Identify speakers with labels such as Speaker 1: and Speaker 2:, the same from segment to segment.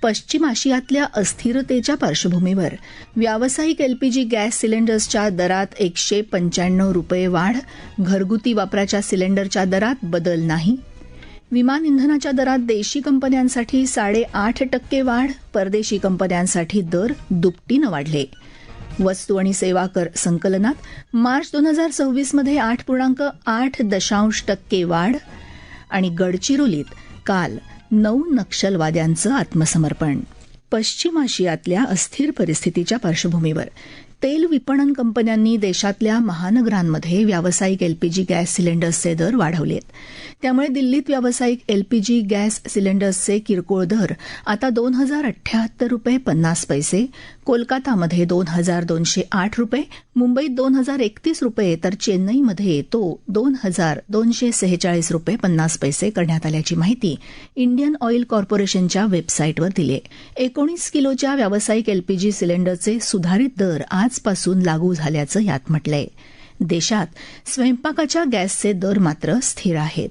Speaker 1: पश्चिम आशियातल्या अस्थिरतेच्या पार्श्वभूमीवर व्यावसायिक एलपीजी गॅस सिलेंडर्सच्या दरात 195 रुपये वाढ, घरगुती वापराच्या सिलेंडरच्या दरात बदल नाही. विमान इंधनाच्या दरात देशी कंपन्यांसाठी 8.5% वाढ, परदेशी कंपन्यांसाठी दर दुपटीनं वाढले. वस्तू आणि सेवा कर संकलनात मार्च 2026मध्ये 8.8% वाढ आणि गडचिरोलीत काल 9 नक्षलवाद्यांचं आत्मसमर्पण. पश्चिम आशियातल्या अस्थिर परिस्थितीच्या पार्श्वभूमीवर तेल विपणन कंपन्यांनी देशातल्या महानगरांमध्ये व्यावसायिक एलपीजी गॅस सिलेंडर्सचे दर वाढवलेत. त्यामुळे दिल्लीत व्यावसायिक एलपीजी गॅस सिलेंडर्सचे किरकोळ दर आता 2,078 रुपये 50 पैसे, कोलकातामध्ये 2,208 रुपये, मुंबईत 2,031 रुपये तर चेन्नईमध्ये तो 2,246 रुपये 50 पैसे करण्यात आल्याची माहिती इंडियन ऑईल कॉर्पोरेशनच्या वेबसाईटवर दिली आहे. 19 किलोच्या व्यावसायिक एलपीजी सिलेंडरचे सुधारित दर आजपासून लागू झाल्याचं यात म्हटलंय. देशात स्वयंपाकाच्या गॅसचे दर मात्र स्थिर आहेत.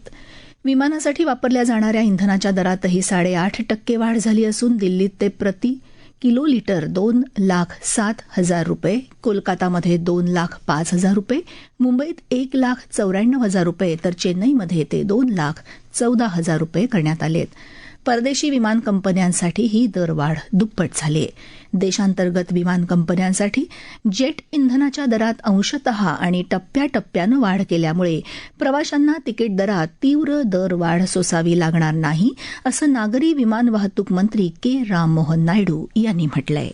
Speaker 1: विमानासाठी वापरल्या जाणाऱ्या इंधनाच्या दरातही 8.5% वाढ झाली असून दिल्लीत ते प्रति किलो लिटर 2,07,000 रुपये, कोलकातामध्ये 2,05,000 रुपये, मुंबईत 1,94,000 रुपये तर चेन्नईमध्ये ते 2,14,000 रुपये करण्यात आलेत. परदेशी विमान कंपन्यांसाठी ही दरवाढ दुप्पट झाली आहे. देशांतर्गत विमान कंपन्यांसाठी जेट इंधनाच्या दरात अंशतः आणि टप्प्याटप्प्यानं वाढ केल्यामुळे प्रवाशांना तिकीट दरात तीव्र दरवाढ सोसावी लागणार नाही, असं नागरी विमान वाहतूक मंत्री के राममोहन नायडू यांनी म्हटलंय.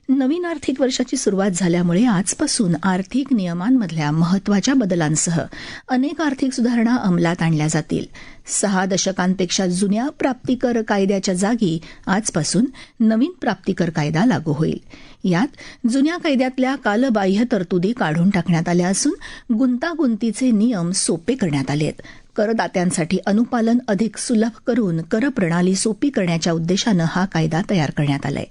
Speaker 1: नवीन आर्थिक वर्षाची सुरुवात झाल्यामुळे आजपासून आर्थिक नियमांमधल्या महत्वाच्या बदलांसह अनेक आर्थिक सुधारणा अंमलात आणल्या जातील. 6 दशकांपेक्षा जुन्या प्राप्तिकर कायद्याच्या जागी आजपासून नवीन प्राप्तिकर कायदा लागू होईल. यात जुन्या कायद्यातल्या कालबाह्य तरतुदी काढून टाकण्यात आल्या असून गुंतागुंतीचे नियम सोपे करण्यात आलेत. करदात्यांसाठी अनुपालन अधिक सुलभ करून करप्रणाली सोपी करण्याच्या उद्देशानं हा कायदा तयार करण्यात आलाय.